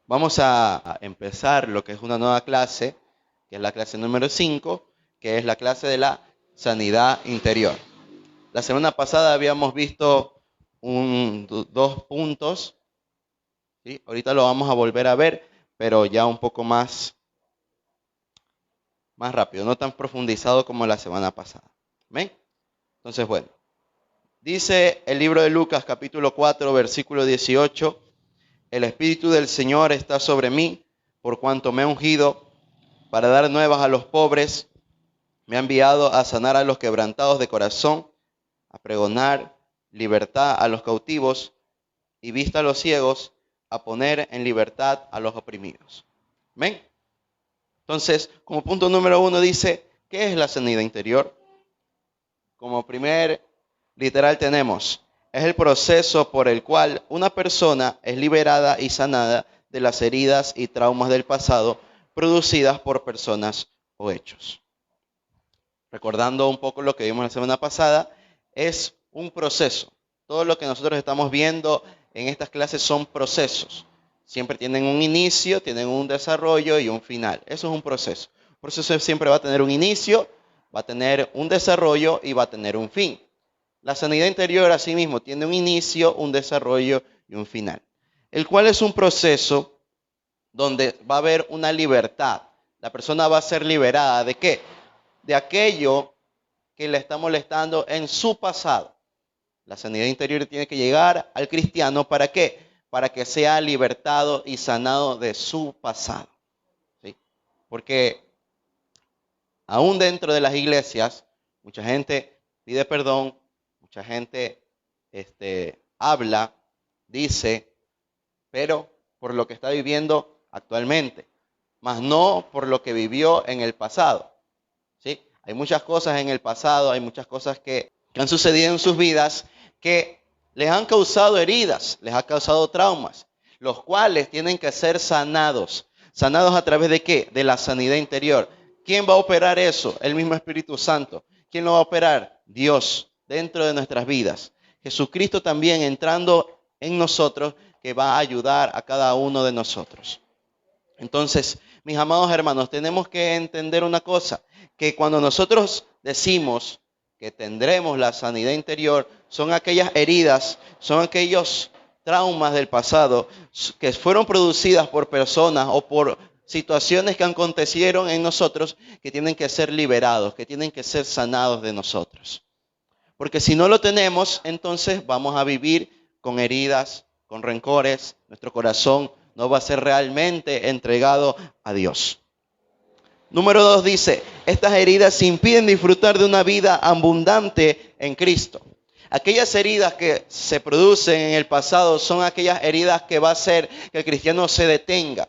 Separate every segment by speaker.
Speaker 1: Vamos a empezar lo que es una nueva clase, que es la clase número 5, que es la clase de la sanidad interior. La semana pasada habíamos visto dos puntos, ¿sí? Ahorita lo vamos a volver a ver, pero ya un poco más rápido, no tan profundizado como la semana pasada. ¿Ven? Entonces, bueno, dice el libro de Lucas capítulo 4, versículo 18, el Espíritu del Señor está sobre mí, por cuanto me ha ungido para dar nuevas a los pobres, me ha enviado a sanar a los quebrantados de corazón, a pregonar libertad a los cautivos y vista a los ciegos, a poner en libertad a los oprimidos. ¿Ven? Entonces, como punto número 1 dice, ¿qué es la sanidad interior? Como primer literal tenemos, es el proceso por el cual una persona es liberada y sanada de las heridas y traumas del pasado producidas por personas o hechos. Recordando un poco lo que vimos la semana pasada, es un proceso. Todo lo que nosotros estamos viendo en estas clases son procesos. Siempre tienen un inicio, tienen un desarrollo y un final. Eso es un proceso. Un proceso siempre va a tener un inicio, va a tener un desarrollo y va a tener un fin. La sanidad interior, asimismo, tiene un inicio, un desarrollo y un final. El cual es un proceso donde va a haber una libertad. La persona va a ser liberada ¿de qué? De aquello que le está molestando en su pasado. La sanidad interior tiene que llegar al cristiano, ¿para qué? Para que sea libertado y sanado de su pasado. ¿Sí? Porque aún dentro de las iglesias, mucha gente pide perdón, mucha gente habla, dice, pero por lo que está viviendo actualmente, más no por lo que vivió en el pasado. ¿Sí? Hay muchas cosas en el pasado, hay muchas cosas que han sucedido en sus vidas que les han causado heridas, les ha causado traumas, los cuales tienen que ser sanados. ¿Sanados a través de qué? De la sanidad interior. ¿Quién va a operar eso? El mismo Espíritu Santo. ¿Quién lo va a operar? Dios, dentro de nuestras vidas. Jesucristo también entrando en nosotros, que va a ayudar a cada uno de nosotros. Entonces, mis amados hermanos, tenemos que entender una cosa, que cuando nosotros decimos que tendremos la sanidad interior, son aquellas heridas, son aquellos traumas del pasado que fueron producidas por personas o por situaciones que acontecieron en nosotros que tienen que ser liberados, que tienen que ser sanados de nosotros. Porque si no lo tenemos, entonces vamos a vivir con heridas, con rencores, nuestro corazón no va a ser realmente entregado a Dios. Número 2 dice, estas heridas impiden disfrutar de una vida abundante en Cristo. Aquellas heridas que se producen en el pasado son aquellas heridas que va a hacer que el cristiano se detenga,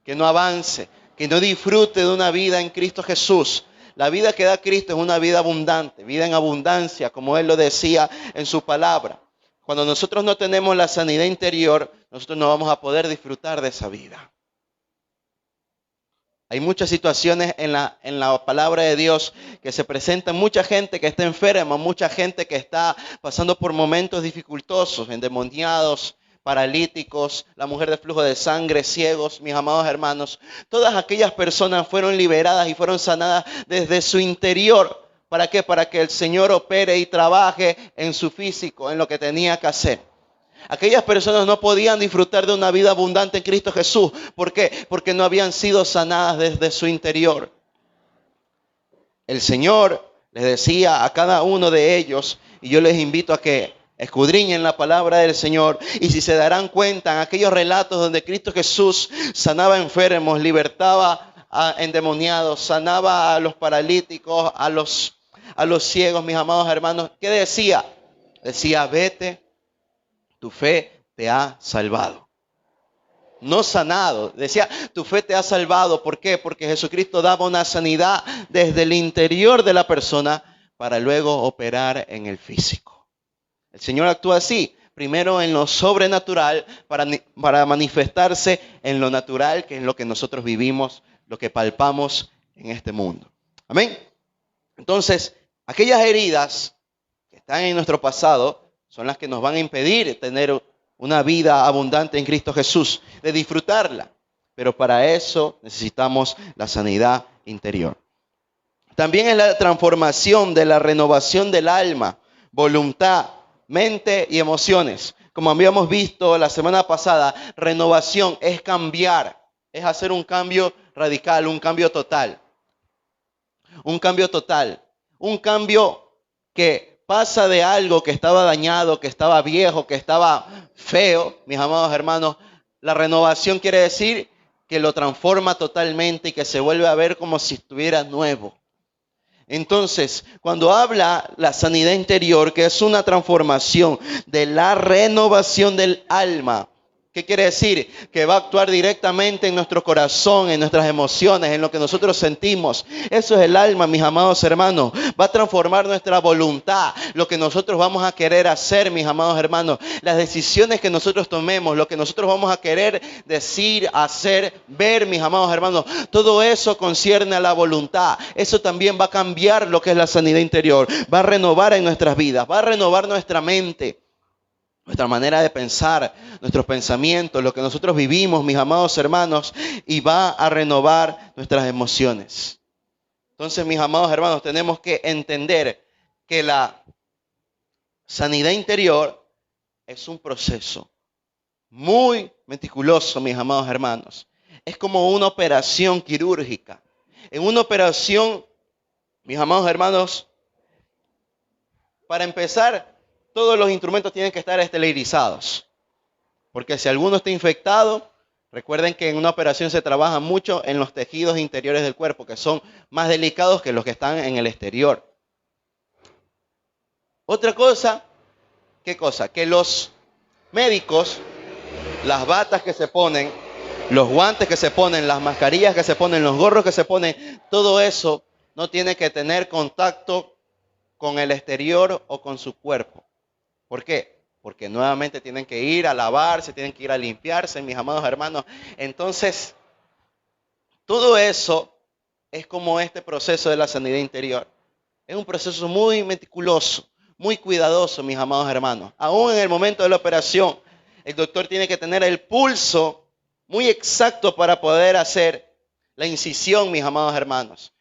Speaker 1: que no avance, que no disfrute de una vida en Cristo Jesús. La vida que da Cristo es una vida abundante, vida en abundancia, como Él lo decía en su palabra. Cuando nosotros no tenemos la sanidad interior, nosotros no vamos a poder disfrutar de esa vida. Hay muchas situaciones en la palabra de Dios que se presentan, mucha gente que está enferma, mucha gente que está pasando por momentos dificultosos, endemoniados, paralíticos, la mujer de flujo de sangre, ciegos, mis amados hermanos. Todas aquellas personas fueron liberadas y fueron sanadas desde su interior. ¿Para qué? Para que el Señor opere y trabaje en su físico, en lo que tenía que hacer. Aquellas personas no podían disfrutar de una vida abundante en Cristo Jesús. ¿Por qué? Porque no habían sido sanadas desde su interior. El Señor les decía a cada uno de ellos, y yo les invito a que escudriñen la palabra del Señor, y si se darán cuenta en aquellos relatos donde Cristo Jesús sanaba enfermos, libertaba a endemoniados, sanaba a los paralíticos, a los ciegos, mis amados hermanos, ¿qué decía? Decía, vete, tu fe te ha salvado. No sanado. Decía, tu fe te ha salvado. ¿Por qué? Porque Jesucristo daba una sanidad desde el interior de la persona para luego operar en el físico. El Señor actúa así. Primero en lo sobrenatural para manifestarse en lo natural, que es lo que nosotros vivimos, lo que palpamos en este mundo. Amén. Entonces, aquellas heridas que están en nuestro pasado son las que nos van a impedir tener una vida abundante en Cristo Jesús, de disfrutarla. pero para eso necesitamos la sanidad interior. También es la transformación de la renovación del alma, voluntad, mente y emociones. Como habíamos visto la semana pasada, renovación es cambiar, es hacer un cambio radical, un cambio total. Un cambio total, un cambio que pasa de algo que estaba dañado, que estaba viejo, que estaba feo, mis amados hermanos. La renovación quiere decir que lo transforma totalmente y que se vuelve a ver como si estuviera nuevo. Entonces, cuando habla la sanidad interior, que es una transformación de la renovación del alma, ¿qué quiere decir? Que va a actuar directamente en nuestro corazón, en nuestras emociones, en lo que nosotros sentimos. Eso es el alma, mis amados hermanos. Va a transformar nuestra voluntad, lo que nosotros vamos a querer hacer, mis amados hermanos. Las decisiones que nosotros tomemos, lo que nosotros vamos a querer decir, hacer, ver, mis amados hermanos. Todo eso concierne a la voluntad. Eso también va a cambiar lo que es la sanidad interior. Va a renovar en nuestras vidas, va a renovar nuestra mente. Nuestra manera de pensar, nuestros pensamientos, lo que nosotros vivimos, mis amados hermanos, y va a renovar nuestras emociones. Entonces, mis amados hermanos, tenemos que entender que la sanidad interior es un proceso muy meticuloso, mis amados hermanos. Es como una operación quirúrgica. En una operación, mis amados hermanos, para empezar, todos los instrumentos tienen que estar esterilizados. Porque si alguno está infectado, recuerden que en una operación se trabaja mucho en los tejidos interiores del cuerpo, que son más delicados que los que están en el exterior. Otra cosa, ¿qué cosa? Que los médicos, las batas que se ponen, los guantes que se ponen, las mascarillas que se ponen, los gorros que se ponen, todo eso no tiene que tener contacto con el exterior o con su cuerpo. ¿Por qué? Porque nuevamente tienen que ir a lavarse, tienen que ir a limpiarse, mis amados hermanos. Entonces, todo eso es como este proceso de la sanidad interior. Es un proceso muy meticuloso, muy cuidadoso, mis amados hermanos. Aún en el momento de la operación, el doctor tiene que tener el pulso muy exacto para poder hacer la incisión, mis amados hermanos.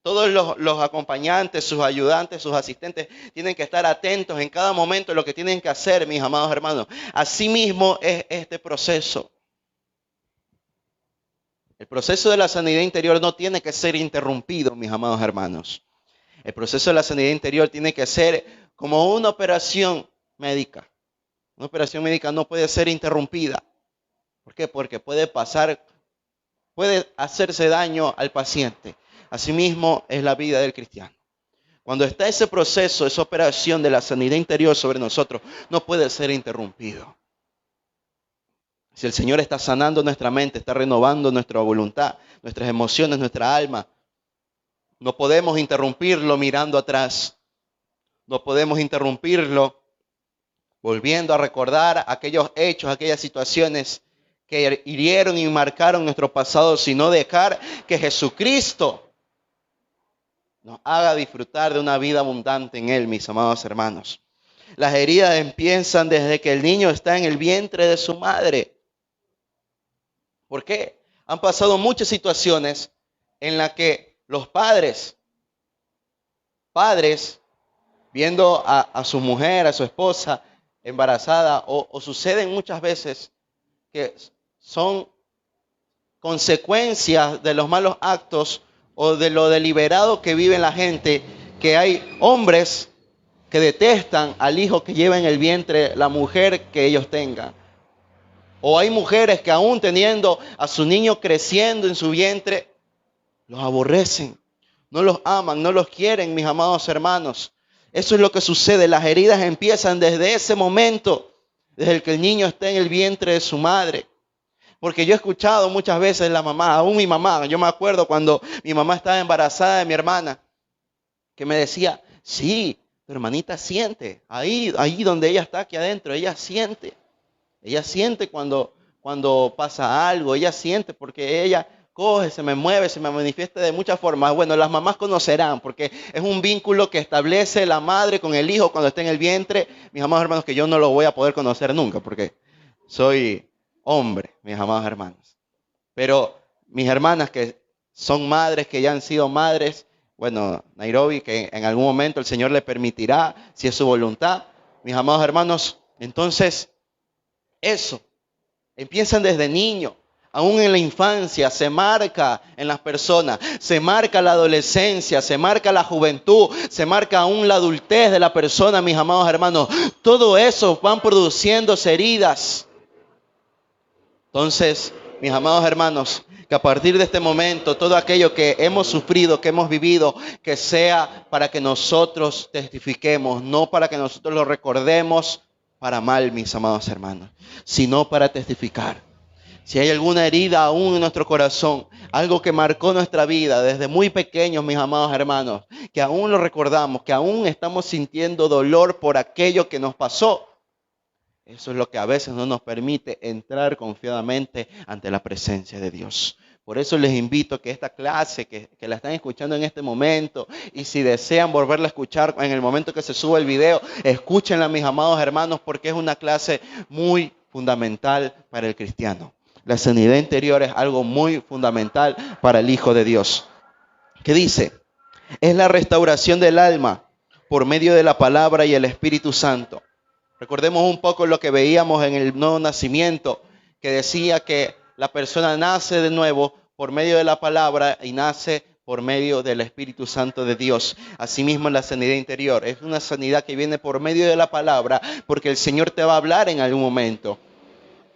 Speaker 1: Todos los acompañantes, sus ayudantes, sus asistentes tienen que estar atentos en cada momento de lo que tienen que hacer, mis amados hermanos. Asimismo es este proceso. El proceso de la sanidad interior no tiene que ser interrumpido, mis amados hermanos. El proceso de la sanidad interior tiene que ser como una operación médica. Una operación médica no puede ser interrumpida. ¿Por qué? Porque puede hacerse daño al paciente. Asimismo es la vida del cristiano. Cuando está ese proceso, esa operación de la sanidad interior sobre nosotros, no puede ser interrumpido. Si el Señor está sanando nuestra mente, está renovando nuestra voluntad, nuestras emociones, nuestra alma, no podemos interrumpirlo mirando atrás. No podemos interrumpirlo volviendo a recordar aquellos hechos, aquellas situaciones que hirieron y marcaron nuestro pasado, sino dejar que Jesucristo nos haga disfrutar de una vida abundante en Él, mis amados hermanos. Las heridas empiezan desde que el niño está en el vientre de su madre. ¿Por qué? Han pasado muchas situaciones en las que los padres, viendo a su mujer, a su esposa embarazada, o suceden muchas veces que son consecuencias de los malos actos o de lo deliberado que vive la gente, que hay hombres que detestan al hijo que lleva en el vientre la mujer que ellos tengan. O hay mujeres que aún teniendo a su niño creciendo en su vientre, los aborrecen, no los aman, no los quieren, mis amados hermanos. Eso es lo que sucede. Las heridas empiezan desde ese momento, desde el que el niño está en el vientre de su madre. Porque yo he escuchado muchas veces la mamá, aún mi mamá, yo me acuerdo cuando mi mamá estaba embarazada de mi hermana, que me decía, sí, tu hermanita siente, ahí donde ella está aquí adentro, ella siente cuando pasa algo, ella siente porque ella coge, se me mueve, se me manifiesta de muchas formas. Bueno, las mamás conocerán porque es un vínculo que establece la madre con el hijo cuando está en el vientre. Mis amados hermanos, que yo no lo voy a poder conocer nunca porque soy hombre, mis amados hermanos. Pero mis hermanas que son madres, que ya han sido madres, bueno, Nairobi, que en algún momento el Señor le permitirá, si es su voluntad, mis amados hermanos, entonces eso, empiezan desde niño. Aún en la infancia se marca en las personas, se marca la adolescencia, se marca la juventud, se marca aún la adultez de la persona, mis amados hermanos. Todo eso van produciéndose heridas. Entonces, mis amados hermanos, que a partir de este momento, todo aquello que hemos sufrido, que hemos vivido, que sea para que nosotros testifiquemos, no para que nosotros lo recordemos para mal, mis amados hermanos, sino para testificar. Si hay alguna herida aún en nuestro corazón, algo que marcó nuestra vida desde muy pequeños, mis amados hermanos, que aún lo recordamos, que aún estamos sintiendo dolor por aquello que nos pasó, eso es lo que a veces no nos permite entrar confiadamente ante la presencia de Dios. Por eso les invito a que esta clase, que la están escuchando en este momento, y si desean volverla a escuchar en el momento que se suba el video, escúchenla, mis amados hermanos, porque es una clase muy fundamental para el cristiano. La sanidad interior es algo muy fundamental para el Hijo de Dios. ¿Qué dice? Es la restauración del alma por medio de la palabra y el Espíritu Santo. Recordemos un poco lo que veíamos en el nuevo nacimiento, que decía que la persona nace de nuevo por medio de la palabra y nace por medio del Espíritu Santo de Dios. Asimismo, la sanidad interior es una sanidad que viene por medio de la palabra, porque el Señor te va a hablar en algún momento.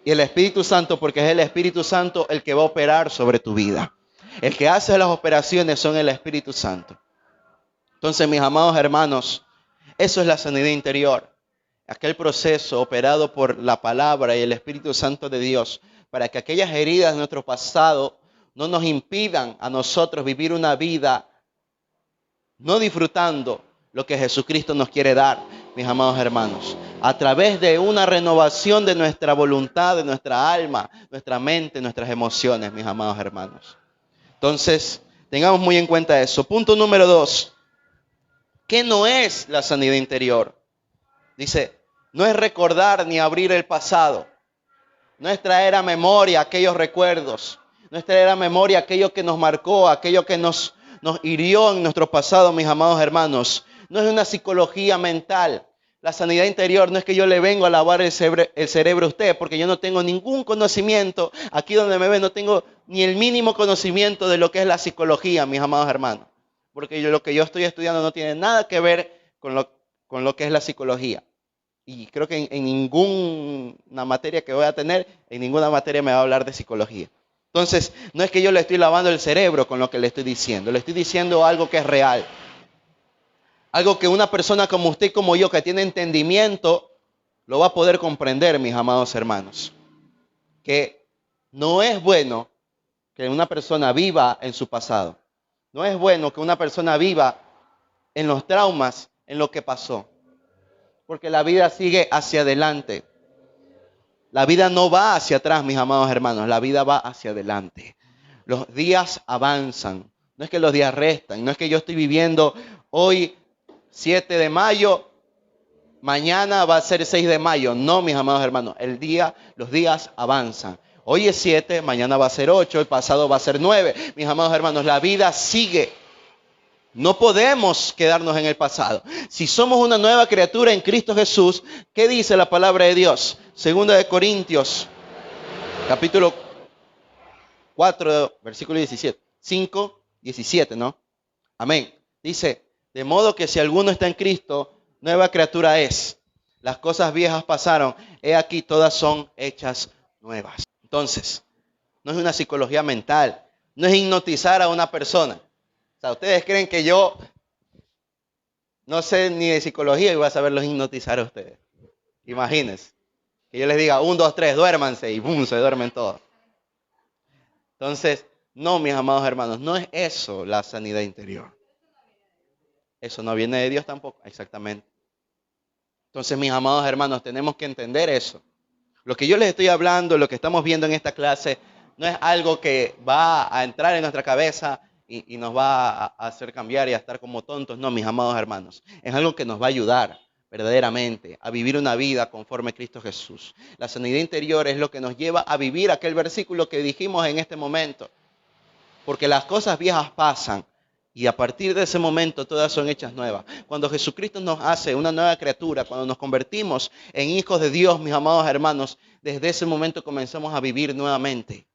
Speaker 1: Y el Espíritu Santo, porque es el Espíritu Santo el que va a operar sobre tu vida. El que hace las operaciones son el Espíritu Santo. Entonces, mis amados hermanos, eso es la sanidad interior. Aquel proceso operado por la palabra y el Espíritu Santo de Dios, para que aquellas heridas de nuestro pasado no nos impidan a nosotros vivir una vida no disfrutando lo que Jesucristo nos quiere dar, mis amados hermanos, a través de una renovación de nuestra voluntad, de nuestra alma, nuestra mente, nuestras emociones, mis amados hermanos. Entonces, tengamos muy en cuenta eso. Punto número 2. ¿Qué no es la sanidad interior? Dice, no es recordar ni abrir el pasado. No es traer a memoria aquellos recuerdos. No es traer a memoria aquello que nos marcó, aquello que nos hirió en nuestro pasado, mis amados hermanos. No es una psicología mental. La sanidad interior no es que yo le vengo a lavar el cerebro a usted, porque yo no tengo ningún conocimiento. Aquí donde me ven no tengo ni el mínimo conocimiento de lo que es la psicología, mis amados hermanos. Porque lo que yo estoy estudiando no tiene nada que ver con lo que es la psicología. Y creo que en ninguna materia que voy a tener, en ninguna materia me va a hablar de psicología. Entonces, no es que yo le estoy lavando el cerebro con lo que le estoy diciendo. Le estoy diciendo algo que es real. Algo que una persona como usted y como yo, que tiene entendimiento, lo va a poder comprender, mis amados hermanos. Que no es bueno que una persona viva en su pasado. No es bueno que una persona viva en los traumas, en lo que pasó. Porque la vida sigue hacia adelante. La vida no va hacia atrás, mis amados hermanos. La vida va hacia adelante. Los días avanzan. No es que los días restan. No es que yo estoy viviendo hoy 7 de mayo, mañana va a ser 6 de mayo. No, mis amados hermanos. Los días avanzan. Hoy es 7, mañana va a ser 8, el pasado va a ser 9. Mis amados hermanos, la vida sigue. No podemos quedarnos en el pasado. Si somos una nueva criatura en Cristo Jesús, ¿qué dice la palabra de Dios? Segunda de Corintios, capítulo 4, versículo 17. 5, 17, ¿no? Amén. Dice, de modo que si alguno está en Cristo, nueva criatura es. Las cosas viejas pasaron. He aquí, todas son hechas nuevas. Entonces, no es una psicología mental. No es hipnotizar a una persona. O sea, ustedes creen que yo no sé ni de psicología y voy a saberlos hipnotizar a ustedes. Imagínense. Que yo les diga 1, 2, 3, duérmanse y ¡bum! Se duermen todos. Entonces, no, mis amados hermanos, no es eso la sanidad interior. Eso no viene de Dios tampoco, exactamente. Entonces, mis amados hermanos, tenemos que entender eso. Lo que yo les estoy hablando, lo que estamos viendo en esta clase, no es algo que va a entrar en nuestra cabeza y nos va a hacer cambiar y a estar como tontos. No, mis amados hermanos, es algo que nos va a ayudar. verdaderamente a vivir una vida conforme a Cristo Jesús. La sanidad interior es lo que nos lleva a vivir aquel versículo que dijimos en este momento. Porque las cosas viejas pasan y a partir de ese momento todas son hechas nuevas. Cuando Jesucristo nos hace una nueva criatura, cuando nos convertimos en hijos de Dios, mis amados hermanos, desde ese momento comenzamos a vivir nuevamente.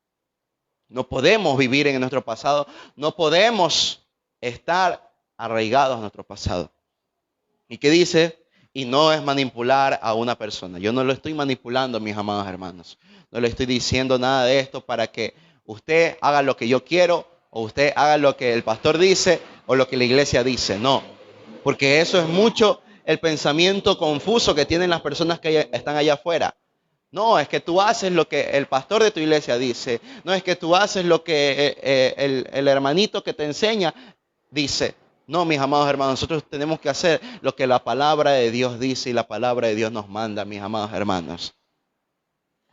Speaker 1: No podemos vivir en nuestro pasado, no podemos estar arraigados a nuestro pasado. ¿Y qué dice? Y no es manipular a una persona. Yo no lo estoy manipulando, mis amados hermanos. No le estoy diciendo nada de esto para que usted haga lo que yo quiero o usted haga lo que el pastor dice o lo que la iglesia dice. No, porque eso es mucho el pensamiento confuso que tienen las personas que están allá afuera. No, es que tú haces lo que el pastor de tu iglesia dice. No, es que tú haces lo que el hermanito que te enseña dice. No, mis amados hermanos, nosotros tenemos que hacer lo que la palabra de Dios dice y la palabra de Dios nos manda, mis amados hermanos.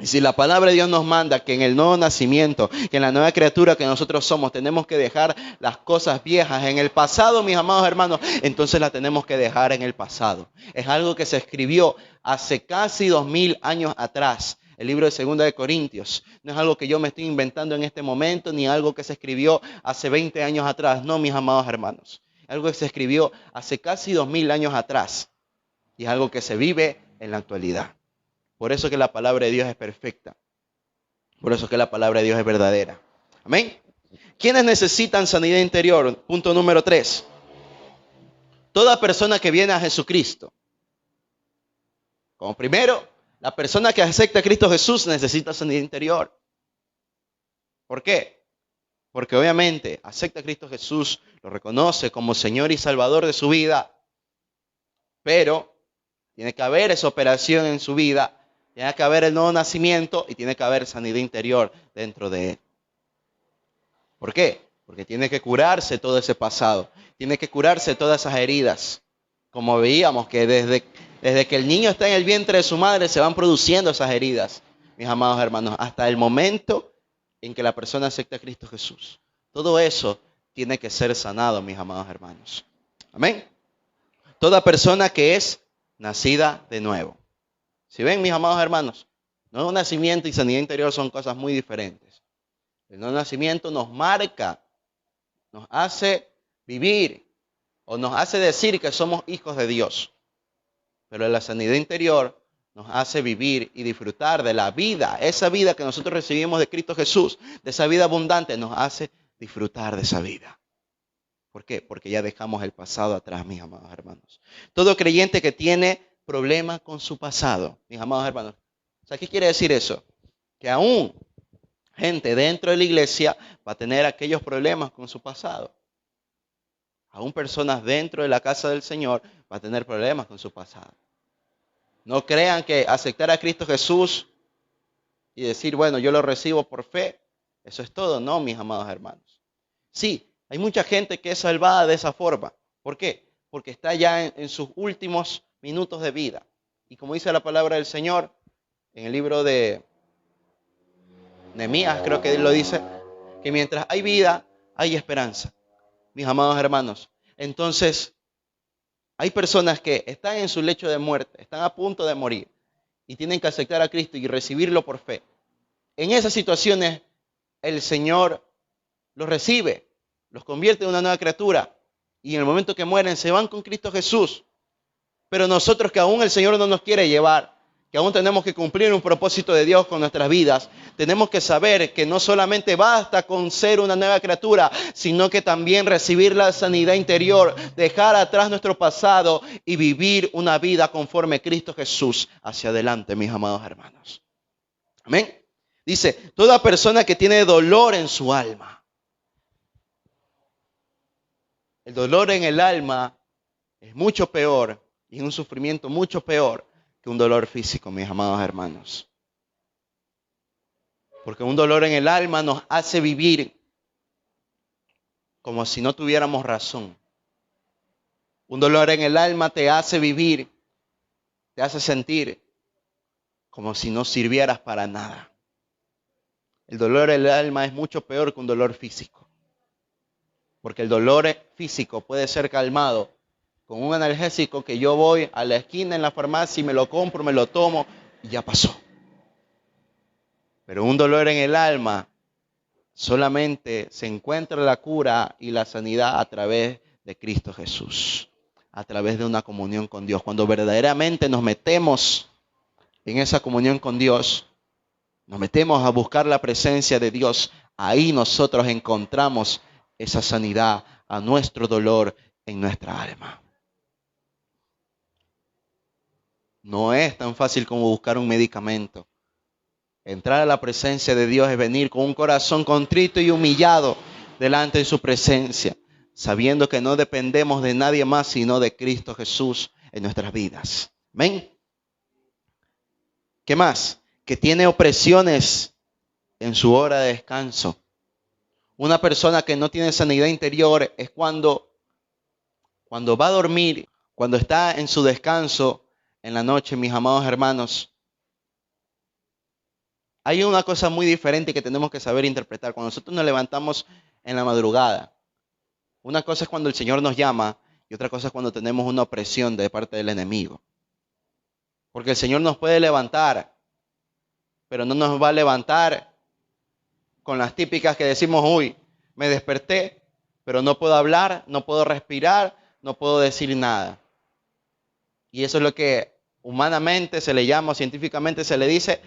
Speaker 1: Y si la palabra de Dios nos manda que en el nuevo nacimiento, que en la nueva criatura que nosotros somos, tenemos que dejar las cosas viejas en el pasado, mis amados hermanos, entonces la tenemos que dejar en el pasado. Es algo que se escribió hace casi 2000 años atrás. El libro de 2 de Corintios. No es algo que yo me estoy inventando en este momento, ni algo que se escribió hace 20 años atrás. No, mis amados hermanos. Algo que se escribió hace casi 2000 años atrás. Y es algo que se vive en la actualidad. Por eso que la palabra de Dios es perfecta. Por eso que la palabra de Dios es verdadera. Amén. ¿Quiénes necesitan sanidad interior? Punto número 3. Toda persona que viene a Jesucristo. Como primero, la persona que acepta a Cristo Jesús necesita sanidad interior. ¿Por qué? Porque obviamente acepta a Cristo Jesús, lo reconoce como Señor y Salvador de su vida, pero tiene que haber esa operación en su vida, tiene que haber el nuevo nacimiento y tiene que haber sanidad interior dentro de él. ¿Por qué? Porque tiene que curarse todo ese pasado, tiene que curarse todas esas heridas. Como veíamos que desde que el niño está en el vientre de su madre se van produciendo esas heridas, mis amados hermanos, hasta el momento en que la persona acepta a Cristo Jesús. Todo eso tiene que ser sanado, mis amados hermanos. Amén. Toda persona que es nacida de nuevo. Si ven, mis amados hermanos, nuevo nacimiento y sanidad interior son cosas muy diferentes. El nuevo nacimiento nos marca, nos hace vivir o nos hace decir que somos hijos de Dios. Pero la sanidad interior nos hace vivir y disfrutar de la vida. Esa vida que nosotros recibimos de Cristo Jesús, de esa vida abundante, nos hace disfrutar de esa vida. ¿Por qué? Porque ya dejamos el pasado atrás, mis amados hermanos. Todo creyente que tiene problemas con su pasado, mis amados hermanos. ¿Qué quiere decir eso? Que aún gente dentro de la iglesia va a tener aquellos problemas con su pasado. Aún personas dentro de la casa del Señor va a tener problemas con su pasado. No crean que aceptar a Cristo Jesús y decir, bueno, yo lo recibo por fe, eso es todo. No, mis amados hermanos. Sí, hay mucha gente que es salvada de esa forma. ¿Por qué? Porque está ya en sus últimos minutos de vida. Y como dice la palabra del Señor, en el libro de Nehemías, creo que lo dice, que mientras hay vida, hay esperanza. Mis amados hermanos. Entonces, hay personas que están en su lecho de muerte, están a punto de morir y tienen que aceptar a Cristo y recibirlo por fe. En esas situaciones, el Señor los recibe, los convierte en una nueva criatura y en el momento que mueren se van con Cristo Jesús. Pero nosotros que aún el Señor no nos quiere llevar, que aún tenemos que cumplir un propósito de Dios con nuestras vidas, tenemos que saber que no solamente basta con ser una nueva criatura, sino que también recibir la sanidad interior, dejar atrás nuestro pasado y vivir una vida conforme a Cristo Jesús hacia adelante, mis amados hermanos. Amén. Dice, toda persona que tiene dolor en su alma. El dolor en el alma es mucho peor y es un sufrimiento mucho peor que un dolor físico, mis amados hermanos. Porque un dolor en el alma nos hace vivir como si no tuviéramos razón. Un dolor en el alma te hace vivir, te hace sentir como si no sirvieras para nada. El dolor en el alma es mucho peor que un dolor físico. Porque el dolor físico puede ser calmado con un analgésico que yo voy a la esquina en la farmacia y me lo compro, me lo tomo y ya pasó. Pero un dolor en el alma, solamente se encuentra la cura y la sanidad a través de Cristo Jesús, a través de una comunión con Dios. Cuando verdaderamente nos metemos en esa comunión con Dios, nos metemos a buscar la presencia de Dios, ahí nosotros encontramos esa sanidad a nuestro dolor en nuestra alma. No es tan fácil como buscar un medicamento. Entrar a la presencia de Dios es venir con un corazón contrito y humillado delante de su presencia, sabiendo que no dependemos de nadie más sino de Cristo Jesús en nuestras vidas. ¿Amén? ¿Qué más? Que tiene opresiones en su hora de descanso. Una persona que no tiene sanidad interior es cuando va a dormir, cuando está en su descanso en la noche, mis amados hermanos. Hay una cosa muy diferente que tenemos que saber interpretar. Cuando nosotros nos levantamos en la madrugada, una cosa es cuando el Señor nos llama y otra cosa es cuando tenemos una opresión de parte del enemigo. Porque el Señor nos puede levantar, pero no nos va a levantar con las típicas que decimos, uy, me desperté, pero no puedo hablar, no puedo respirar, no puedo decir nada. Y eso es lo que humanamente se le llama, científicamente se le dice,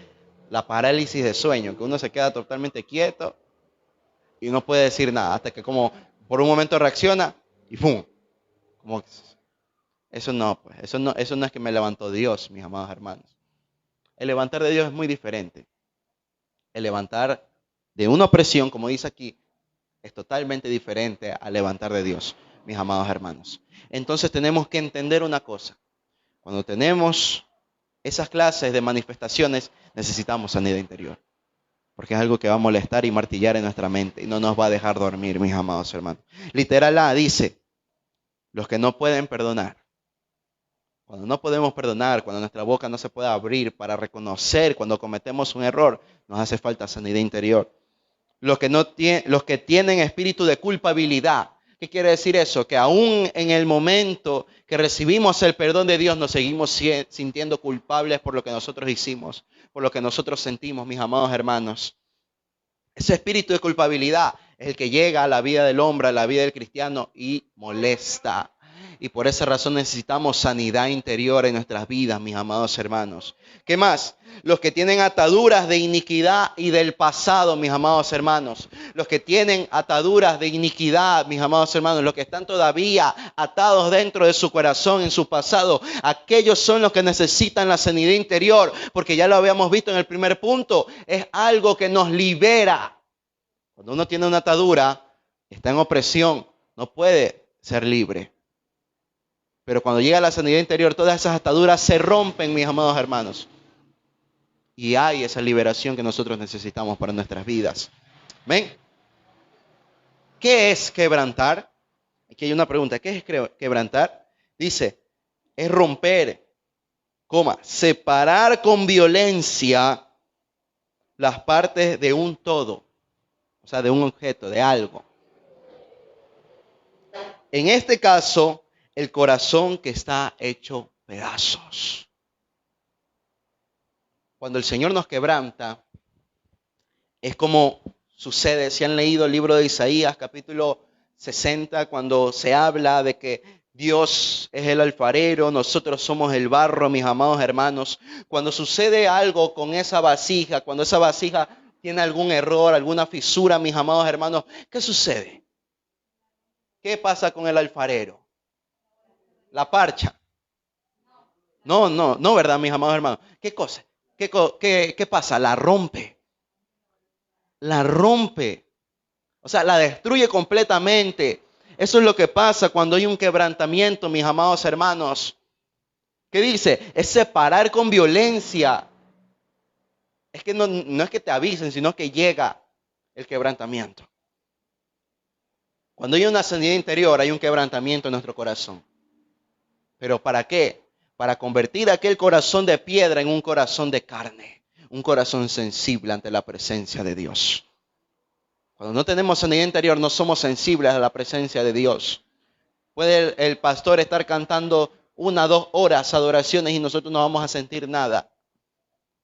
Speaker 1: la parálisis de sueño, que uno se queda totalmente quieto y no puede decir nada, hasta que como por un momento reacciona y ¡pum! Como, eso no es que me levantó Dios, mis amados hermanos. El levantar de Dios es muy diferente. El levantar de una opresión, como dice aquí, es totalmente diferente al levantar de Dios, mis amados hermanos. Entonces tenemos que entender una cosa. Cuando tenemos esas clases de manifestaciones, necesitamos sanidad interior. Porque es algo que va a molestar y martillar en nuestra mente y no nos va a dejar dormir, mis amados hermanos. Literal A dice, los que no pueden perdonar. Cuando no podemos perdonar, cuando nuestra boca no se puede abrir para reconocer cuando cometemos un error, nos hace falta sanidad interior. Los que tienen espíritu de culpabilidad. ¿Qué quiere decir eso? Que aún en el momento que recibimos el perdón de Dios, nos seguimos sintiendo culpables por lo que nosotros hicimos, por lo que nosotros sentimos, mis amados hermanos. Ese espíritu de culpabilidad es el que llega a la vida del hombre, a la vida del cristiano y molesta. Y por esa razón necesitamos sanidad interior en nuestras vidas, mis amados hermanos. ¿Qué más? Los que tienen ataduras de iniquidad y del pasado, mis amados hermanos. Los que tienen ataduras de iniquidad, mis amados hermanos. Los que están todavía atados dentro de su corazón, en su pasado. Aquellos son los que necesitan la sanidad interior. Porque ya lo habíamos visto en el primer punto. Es algo que nos libera. Cuando uno tiene una atadura, está en opresión, no puede ser libre. Pero cuando llega la sanidad interior, todas esas ataduras se rompen, mis amados hermanos. Y hay esa liberación que nosotros necesitamos para nuestras vidas. ¿Ven? ¿Qué es quebrantar? Aquí hay una pregunta. ¿Qué es quebrantar? Dice, es romper, separar con violencia las partes de un todo. O sea, de un objeto, de algo. En este caso, el corazón que está hecho pedazos. Cuando el Señor nos quebranta, es como sucede, si han leído el libro de Isaías, capítulo 60, cuando se habla de que Dios es el alfarero, nosotros somos el barro, mis amados hermanos. Cuando sucede algo con esa vasija, cuando esa vasija tiene algún error, alguna fisura, mis amados hermanos, ¿qué sucede? ¿Qué pasa con el alfarero? La parcha. No, ¿verdad, mis amados hermanos? ¿Qué cosa? ¿Qué pasa? La rompe. La rompe. O sea, la destruye completamente. Eso es lo que pasa cuando hay un quebrantamiento, mis amados hermanos. ¿Qué dice? Es separar con violencia. Es que no es que te avisen, sino que llega el quebrantamiento. Cuando hay una sanidad interior, hay un quebrantamiento en nuestro corazón. ¿Pero para qué? Para convertir aquel corazón de piedra en un corazón de carne. Un corazón sensible ante la presencia de Dios. Cuando no tenemos sanidad interior, no somos sensibles a la presencia de Dios. Puede el pastor estar cantando 1, 2 horas adoraciones y nosotros no vamos a sentir nada.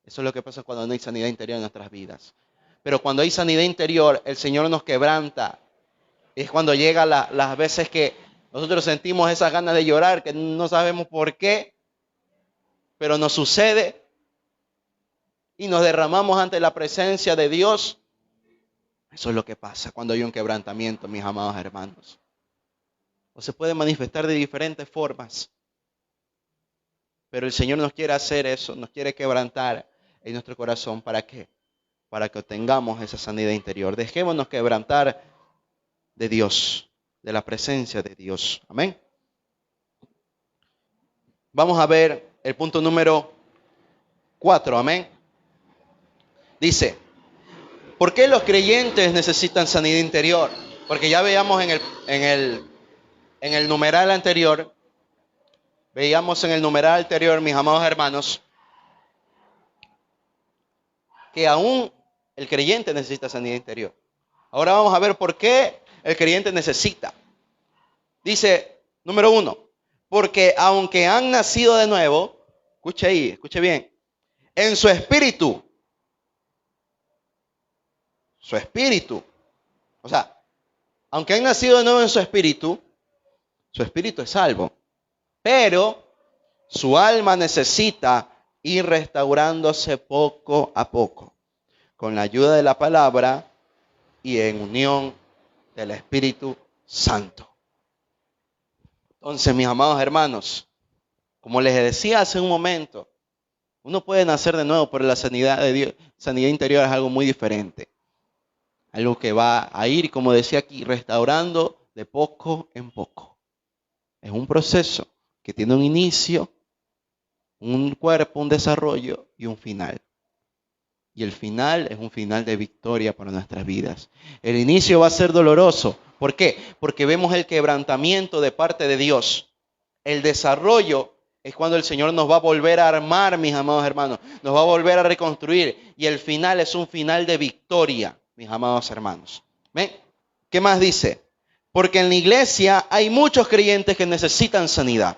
Speaker 1: Eso es lo que pasa cuando no hay sanidad interior en nuestras vidas. Pero cuando hay sanidad interior, el Señor nos quebranta. Es cuando llega las veces que nosotros sentimos esas ganas de llorar, que no sabemos por qué, pero nos sucede y nos derramamos ante la presencia de Dios. Eso es lo que pasa cuando hay un quebrantamiento, mis amados hermanos. O se puede manifestar de diferentes formas. Pero el Señor nos quiere hacer eso, nos quiere quebrantar en nuestro corazón. ¿Para qué? Para que obtengamos esa sanidad interior. Dejémonos quebrantar de Dios, de la presencia de Dios. Amén. Vamos a ver el punto número 4. Amén. Dice, ¿por qué los creyentes necesitan sanidad interior? Porque ya veíamos en el numeral anterior, mis amados hermanos, que aún el creyente necesita sanidad interior. Ahora vamos a ver por qué el creyente necesita. Dice, número 1, porque aunque han nacido de nuevo, escuche bien, en su espíritu, o sea, aunque han nacido de nuevo en su espíritu es salvo, pero su alma necesita ir restaurándose poco a poco, con la ayuda de la palabra y en unión del Espíritu Santo. Entonces, mis amados hermanos, como les decía hace un momento, uno puede nacer de nuevo, pero la sanidad de Dios, sanidad interior es algo muy diferente. Algo que va a ir, como decía aquí, restaurando de poco en poco. Es un proceso que tiene un inicio, un cuerpo, un desarrollo y un final. Y el final es un final de victoria para nuestras vidas. El inicio va a ser doloroso. ¿Por qué? Porque vemos el quebrantamiento de parte de Dios. El desarrollo es cuando el Señor nos va a volver a armar, mis amados hermanos. Nos va a volver a reconstruir. Y el final es un final de victoria, mis amados hermanos. ¿Ven? ¿Qué más dice? Porque en la iglesia hay muchos creyentes que necesitan sanidad.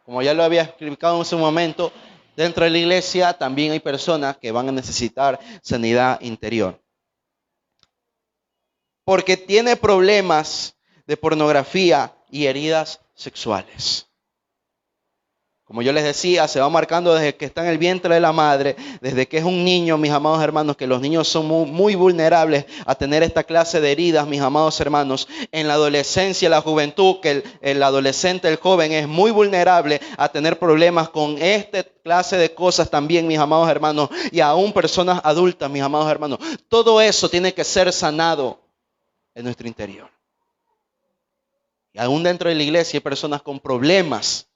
Speaker 1: Como ya lo había explicado en ese momento, dentro de la iglesia también hay personas que van a necesitar sanidad interior. Porque tiene problemas de pornografía y heridas sexuales. Como yo les decía, se va marcando desde que está en el vientre de la madre, desde que es un niño, mis amados hermanos, que los niños son muy vulnerables a tener esta clase de heridas, mis amados hermanos. En la adolescencia, la juventud, que el adolescente, el joven, es muy vulnerable a tener problemas con esta clase de cosas también, mis amados hermanos, y aún personas adultas, mis amados hermanos. Todo eso tiene que ser sanado en nuestro interior. Y aún dentro de la iglesia hay personas con problemas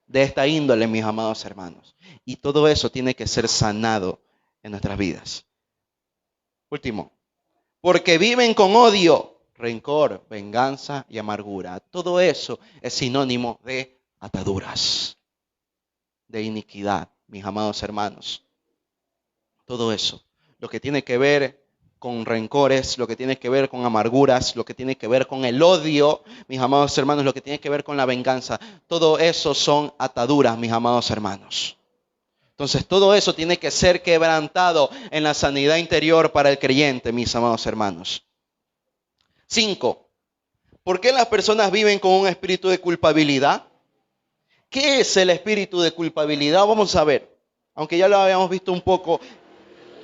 Speaker 1: de esta índole, mis amados hermanos. Y todo eso tiene que ser sanado en nuestras vidas. Último, porque viven con odio, rencor, venganza y amargura. Todo eso es sinónimo de ataduras, de iniquidad, mis amados hermanos. Todo eso, lo que tiene que ver con rencores, lo que tiene que ver con amarguras, lo que tiene que ver con el odio, mis amados hermanos, lo que tiene que ver con la venganza. Todo eso son ataduras, mis amados hermanos. Entonces, todo eso tiene que ser quebrantado en la sanidad interior para el creyente, mis amados hermanos. 5. ¿Por qué las personas viven con un espíritu de culpabilidad? ¿Qué es el espíritu de culpabilidad? Vamos a ver, aunque ya lo habíamos visto un poco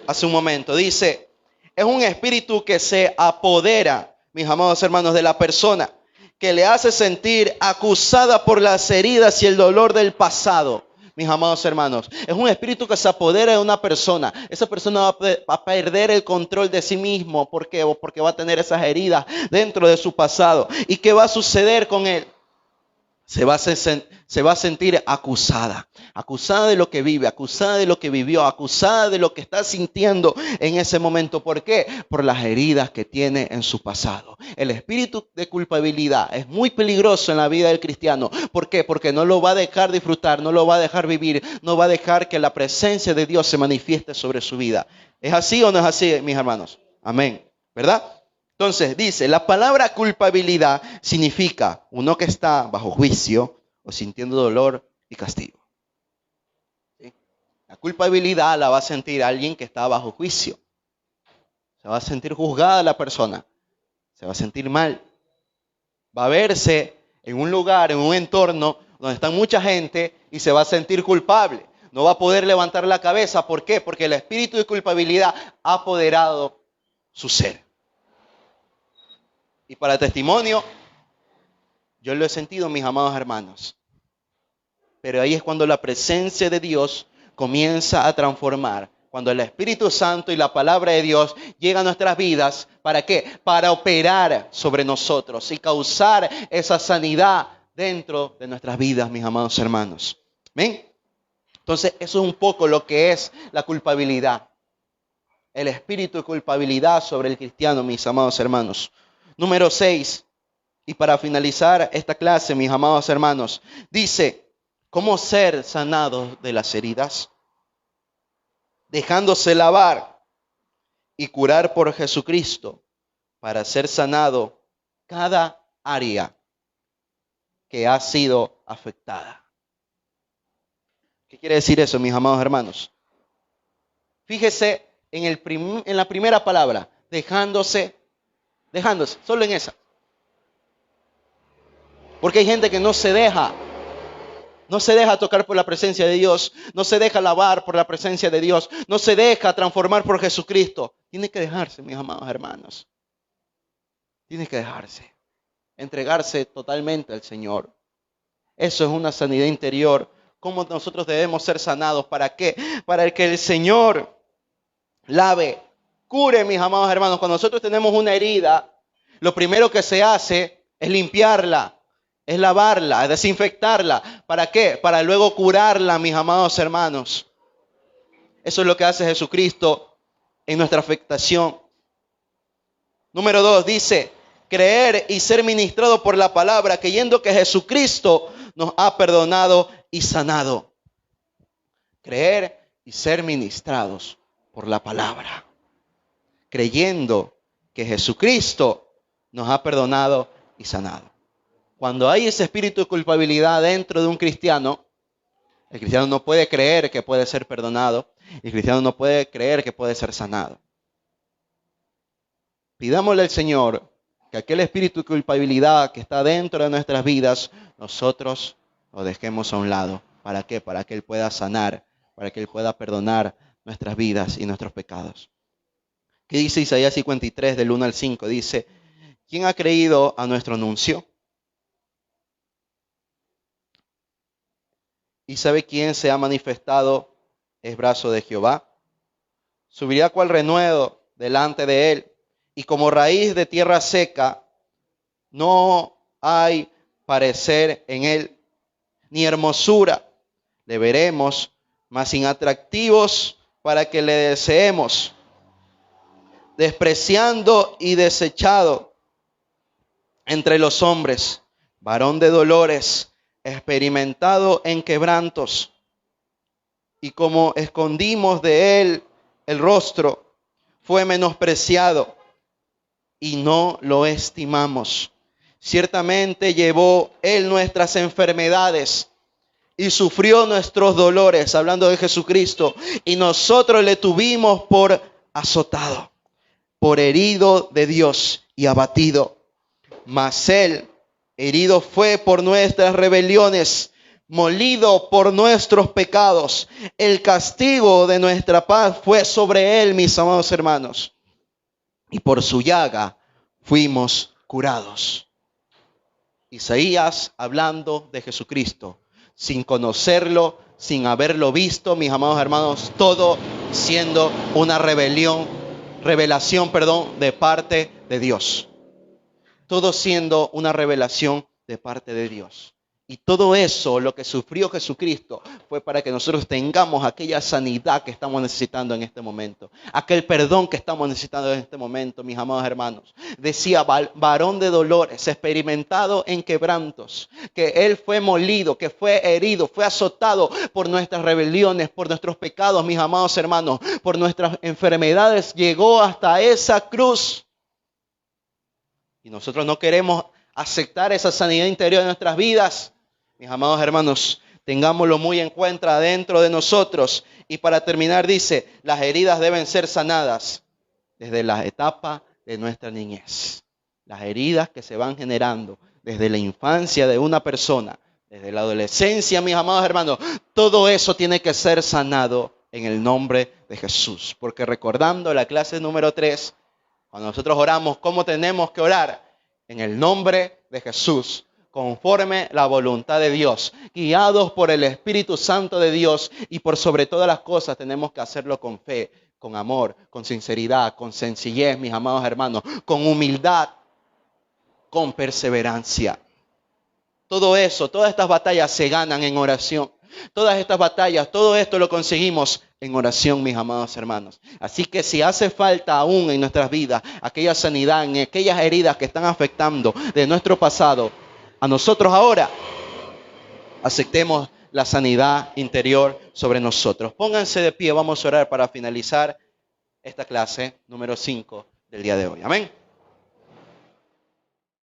Speaker 1: hace un momento. Dice, es un espíritu que se apodera, mis amados hermanos, de la persona, que le hace sentir acusada por las heridas y el dolor del pasado. Mis amados hermanos, es un espíritu que se apodera de una persona. Esa persona va a perder el control de sí mismo. ¿Por qué? Porque va a tener esas heridas dentro de su pasado. ¿Y qué va a suceder con él? Se va a sentir acusada de lo que vive, acusada de lo que vivió, acusada de lo que está sintiendo en ese momento. ¿Por qué? Por las heridas que tiene en su pasado. El espíritu de culpabilidad es muy peligroso en la vida del cristiano. ¿Por qué? Porque no lo va a dejar disfrutar, no lo va a dejar vivir, no va a dejar que la presencia de Dios se manifieste sobre su vida. ¿Es así o no es así, mis hermanos? Amén. ¿Verdad? Entonces dice, la palabra culpabilidad significa uno que está bajo juicio o sintiendo dolor y castigo. ¿Sí? La culpabilidad la va a sentir alguien que está bajo juicio. Se va a sentir juzgada la persona. Se va a sentir mal. Va a verse en un lugar, en un entorno donde está mucha gente y se va a sentir culpable. No va a poder levantar la cabeza. ¿Por qué? Porque el espíritu de culpabilidad ha apoderado su ser. Y para testimonio, yo lo he sentido, mis amados hermanos. Pero ahí es cuando la presencia de Dios comienza a transformar. Cuando el Espíritu Santo y la palabra de Dios llegan a nuestras vidas, ¿para qué? Para operar sobre nosotros y causar esa sanidad dentro de nuestras vidas, mis amados hermanos. ¿Ven? Entonces, eso es un poco lo que es la culpabilidad. El espíritu de culpabilidad sobre el cristiano, mis amados hermanos. Número 6. Y para finalizar esta clase, mis amados hermanos, dice, ¿cómo ser sanados de las heridas? Dejándose lavar y curar por Jesucristo para ser sanado cada área que ha sido afectada. ¿Qué quiere decir eso, mis amados hermanos? Fíjese en la primera palabra, dejándose, solo en esa. Porque hay gente que no se deja tocar por la presencia de Dios, no se deja lavar por la presencia de Dios, no se deja transformar por Jesucristo. Tiene que dejarse, mis amados hermanos. Tiene que dejarse, entregarse totalmente al Señor. Eso es una sanidad interior. ¿Cómo nosotros debemos ser sanados? ¿Para qué? Para que el Señor lave, cure, mis amados hermanos. Cuando nosotros tenemos una herida, lo primero que se hace es limpiarla, es lavarla, es desinfectarla. ¿Para qué? Para luego curarla, mis amados hermanos. Eso es lo que hace Jesucristo en nuestra afectación. Número 2, dice, creer y ser ministrado por la palabra, creyendo que Jesucristo nos ha perdonado y sanado. Creer y ser ministrados por la palabra, creyendo que Jesucristo nos ha perdonado y sanado. Cuando hay ese espíritu de culpabilidad dentro de un cristiano, el cristiano no puede creer que puede ser perdonado, el cristiano no puede creer que puede ser sanado. Pidámosle al Señor que aquel espíritu de culpabilidad que está dentro de nuestras vidas, nosotros lo dejemos a un lado. ¿Para qué? Para que Él pueda sanar, para que Él pueda perdonar nuestras vidas y nuestros pecados. ¿Qué dice Isaías 53 del 1 al 5? Dice, ¿quién ha creído a nuestro anuncio? ¿Y sabe quién se ha manifestado es brazo de Jehová? Subirá cual renuevo delante de Él, y como raíz de tierra seca, no hay parecer en Él, ni hermosura. Le veremos, mas sin atractivos para que le deseemos, despreciando y desechado entre los hombres, varón de dolores, experimentado en quebrantos, y como escondimos de él el rostro, fue menospreciado y no lo estimamos. Ciertamente llevó él nuestras enfermedades y sufrió nuestros dolores, hablando de Jesucristo, y nosotros le tuvimos por azotado, por herido de Dios y abatido. Mas él herido fue por nuestras rebeliones, molido por nuestros pecados. El castigo de nuestra paz fue sobre él, mis amados hermanos, y por su llaga fuimos curados. Isaías hablando de Jesucristo, sin conocerlo, sin haberlo visto, mis amados hermanos, todo siendo una revelación de parte de Dios. Todo siendo una revelación de parte de Dios. Y todo eso, lo que sufrió Jesucristo, fue para que nosotros tengamos aquella sanidad que estamos necesitando en este momento. Aquel perdón que estamos necesitando en este momento, mis amados hermanos. Decía, varón de dolores, experimentado en quebrantos, que Él fue molido, que fue herido, fue azotado por nuestras rebeliones, por nuestros pecados, mis amados hermanos, por nuestras enfermedades. Llegó hasta esa cruz. y nosotros no queremos aceptar esa sanidad interior en nuestras vidas, mis amados hermanos, tengámoslo muy en cuenta dentro de nosotros. Y para terminar dice, las heridas deben ser sanadas desde la etapa de nuestra niñez. Las heridas que se van generando desde la infancia de una persona, desde la adolescencia, mis amados hermanos, todo eso tiene que ser sanado en el nombre de Jesús. Porque recordando la clase número 3, cuando nosotros oramos, ¿cómo tenemos que orar? En el nombre de Jesús, conforme la voluntad de Dios, guiados por el Espíritu Santo de Dios, y por sobre todas las cosas tenemos que hacerlo con fe, con amor, con sinceridad, con sencillez, mis amados hermanos, con humildad, con perseverancia. Todo eso, todas estas batallas se ganan en oración. Todas estas batallas, todo esto lo conseguimos en oración, mis amados hermanos. Así que si hace falta aún en nuestras vidas aquella sanidad, en aquellas heridas que están afectando de nuestro pasado, a nosotros ahora aceptemos la sanidad interior sobre nosotros. Pónganse de pie, vamos a orar para finalizar esta clase número 5 del día de hoy. Amén.